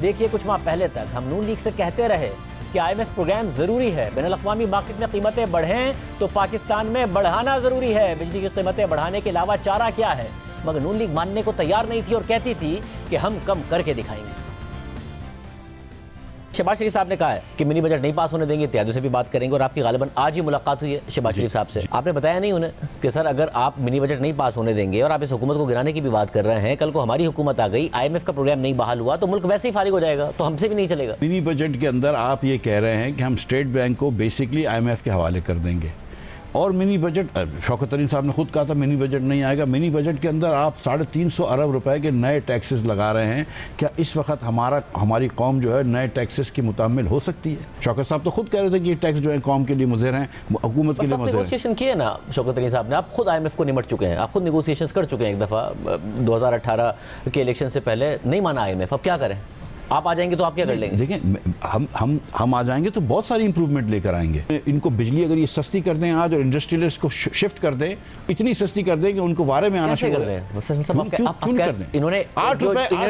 देखिए, कुछ माह पहले तक हम नून लीग से कहते रहे कि IMF प्रोग्राम जरूरी है, बैनुल-अक़वामी मार्केट में कीमतें बढ़ें तो पाकिस्तान में बढ़ाना जरूरी है, बिजली की कीमतें बढ़ाने के अलावा चारा क्या है। मगर नून लीग मानने को तैयार नहीं थी और कहती थी कि हम कम करके दिखाएंगे। शहबाज शरीफ साहब ने कहा है कि मिनी बजट नहीं पास होने देंगे, इत्यादि से भी बात करेंगे और आपकी गालिबन आज ही मुलाकात हुई है शहबाज शरीफ साहब से। आपने बताया नहीं उन्हें कि सर अगर आप मिनी बजट नहीं पास होने देंगे और आप इस हुकूमत को गिराने की भी बात कर रहे हैं, कल को हमारी हुकूमत आ गई, IMF का प्रोग्राम नहीं बहाल हुआ तो मुल्क वैसे ही फारिग हो जाएगा, तो हमसे भी नहीं चलेगा। मिनी बजट के अंदर आप ये कह रहे हैं कि हम स्टेट बैंक को बेसिकली IMF के हवाले कर देंगे और मिनी बजट, शौकत तरीन साहब ने खुद कहा था मिनी बजट नहीं आएगा। मिनी बजट के अंदर आप 350 अरब रुपए के नए टैक्सेस लगा रहे हैं। क्या इस वक्त हमारी कौम जो है नए टैक्सेस की मुतामिल हो सकती है? शौकत साहब तो खुद कह रहे थे कि ये टैक्स जो है कौम के लिए मुज़र हैं, हुकूमत के लिए मुज़र हैं। नेगोशिएशन किए ना शौकत तरीन साहब ने, आप खुद IMF को निमट चुके हैं, आप खुद नेगोशिएशन कर चुके हैं एक दफ़ा 2018 के इलेक्शन से पहले, नहीं माना IMF, अब क्या करें? आप आ जाएंगे तो आप क्या कर लेंगे? देखिए, हम आ जाएंगे तो बहुत सारी इंप्रूवमेंट लेकर आएंगे। इनको बिजली अगर ये सस्ती कर दें आज और इंडस्ट्रियलिस्ट को शिफ्ट कर दें, इतनी सस्ती कर दें कि उनको वारे में आना शुरू कर दें। इन्होंने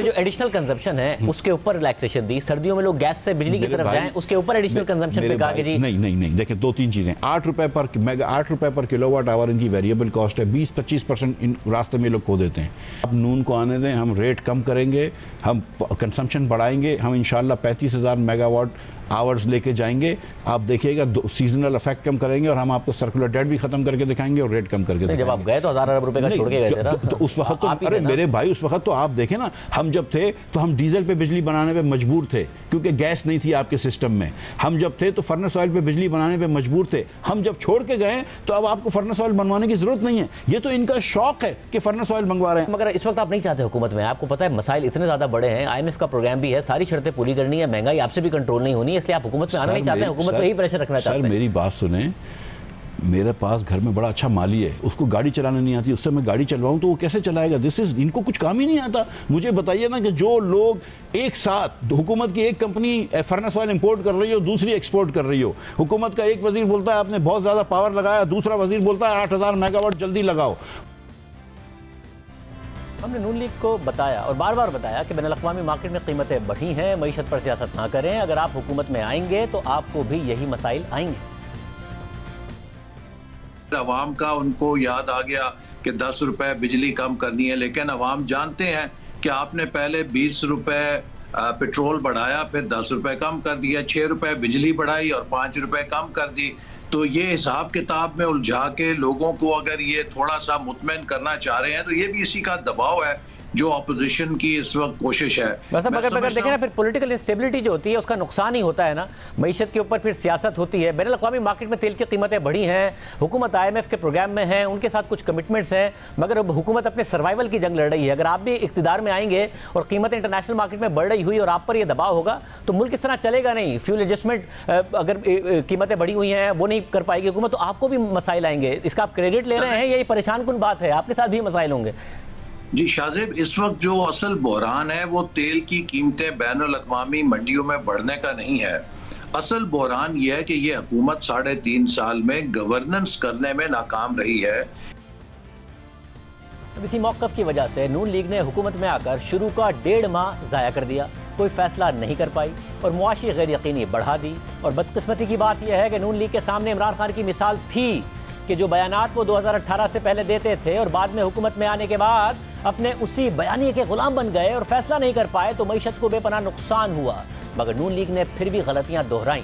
जो एडिशनल कंजम्पशन है उसके ऊपर रिलैक्सेशन दी, सर्दियों में लोग गैस से बिजली की तरफ जाएं उसके ऊपर एडिशनल कंजम्पशन पे कहा कि जी नहीं। देखिए, दो तीन चीजें, 8 रुपए पर किलोवाट आवर इनकी वेरिएबल कॉस्ट है, 20-25% इन रास्ते में लोग खो देते हैं। अब नून को आने दें, हम रेट कम करेंगे, हम कंजम्पशन बढ़ाएंगे, हम इंशाल्लाह 35,000 मेगावाट आवर्स लेके जाएंगे। आप देखिएगा सीजनल इफेक्ट कम करेंगे और हम आपको सर्कुलर डेट भी खत्म करके दिखाएंगे और रेट कम करके दिखाएंगे। जब आप गए तो 1000 अरब रुपए का छोड़ के गए थे ना, तो उस वक्त तो अरे मेरे भाई, उस वक्त तो आप देखें ना, हम जब थे तो हम डीजल पे बिजली बनाने पे मजबूर थे क्योंकि गैस नहीं थी आपके सिस्टम में। हम जब थे तो फर्नेस ऑयल पे बिजली बनाने पे मजबूर थे। हम जब छोड़ के गए तो अब आपको फर्नेस ऑयल बनवाने की जरूरत नहीं है। ये तो इनका शौक है कि फर्नेस ऑयल मंगवा रहे हैं। मगर इस वक्त आप नहीं चाहते हुकूमत में, आपको पता है मसाइल इतने ज्यादा बड़े हैं, IMF का प्रोग्राम भी है, सारी शर्तें पूरी करनी है, महंगाई आपसे भी कंट्रोल नहीं होनी है, इसलिए आप हुकूमत में आना नहीं चाहते हैं, हुकूमत पे ही प्रेशर रखना चाहते हैं। मेरी बात सुने, मेरे पास घर में बड़ा अच्छा माली है, उसको गाड़ी चलाने नहीं आती, उससे मैं गाड़ी चलवाऊं तो वो कैसे चलाएगा? इनको कुछ काम ही नहीं आता। मुझे बताइए ना कि जो लोग एक साथ हुकूमत की एक कंपनी फर्नेस ऑयल इंपोर्ट कर रही हो, दूसरी एक्सपोर्ट कर रही हो, हुकूमत का एक वजीर बोलता है आपने बहुत ज्यादा पावर लगाया, दूसरा वजीर बोलता है 8000 मेगावाट जल्दी लगाओ। हमने नून लीग को बताया और बार बार बताया कि बैनुल-अक़वामी मार्केट में कीमतें बढ़ी हैं, मईशत पर सियासत ना करें, अगर आप हुकूमत में आएंगे तो आपको भी यही मसाइल आएंगे। अवाम का उनको याद आ गया कि 10 रुपए बिजली कम करनी है, लेकिन अवाम जानते हैं कि आपने पहले 20 रुपए पेट्रोल बढ़ाया, फिर 10 रुपए कम कर दिया, 6 रुपए बिजली बढ़ाई और 5 रुपए कम कर दी। तो ये हिसाब किताब में उलझा के लोगों को अगर ये थोड़ा सा मुतमईन करना चाह रहे हैं तो ये भी इसी का दबाव है जो अपोजिशन की इस वक्त कोशिश है। बस अगर देखें ना, फिर पॉलिटिकल इंस्टेबिलिटी जो होती है उसका नुकसान ही होता है ना, मईशत के ऊपर फिर सियासत होती है। बैनुल-अक़वामी मार्केट में तेल की कीमतें बढ़ी हैं, हुकूमत IMF के प्रोग्राम में है, उनके साथ कुछ कमिटमेंट्स हैं, मगर अब हुकूमत अपने सर्वाइवल की जंग लड़ रही है। अगर आप भी इक़्तिदार में आएंगे और कीमतें इंटरनेशनल मार्केट में बढ़ रही हुई और आप पर यह दबाव होगा तो मुल्क इस तरह चलेगा नहीं। फ्यूल एडजस्टमेंट अगर कीमतें बढ़ी हुई हैं वो नहीं कर पाएगी हुकूमत तो आपको भी मसाइल आएंगे। इसका आप क्रेडिट ले रहे हैं, यही परेशान कुन बात है, आपके साथ भी मसाइल होंगे। जी शाहजेब, इस वक्त जो असल बहरान है वो तेल की कीमतें बैनुल-अक़वामी मंडियों में बढ़ने का नहीं है। असल बहरान यह है कि ये हुकूमत 3.5 साल में गवर्नेंस करने में नाकाम रही है। इसी मौक़िफ़ की वजह से नून लीग ने हुकूमत में आकर शुरू का 1.5 माह ज़ाया कर दिया, कोई फैसला नहीं कर पाई और मुआशी गैर यकीनी बढ़ा दी। और बदकिस्मती की बात यह है कि नून लीग के सामने इमरान खान की मिसाल थी कि जो बयानात वो 2018 से पहले देते थे और बाद में हुकूमत में आने के बाद अपने उसी बयानी के गुलाम बन गए और फैसला नहीं कर पाए तो मईशत को बेपनाह नुकसान हुआ। मगर नून लीग ने फिर भी गलतियां दोहराई।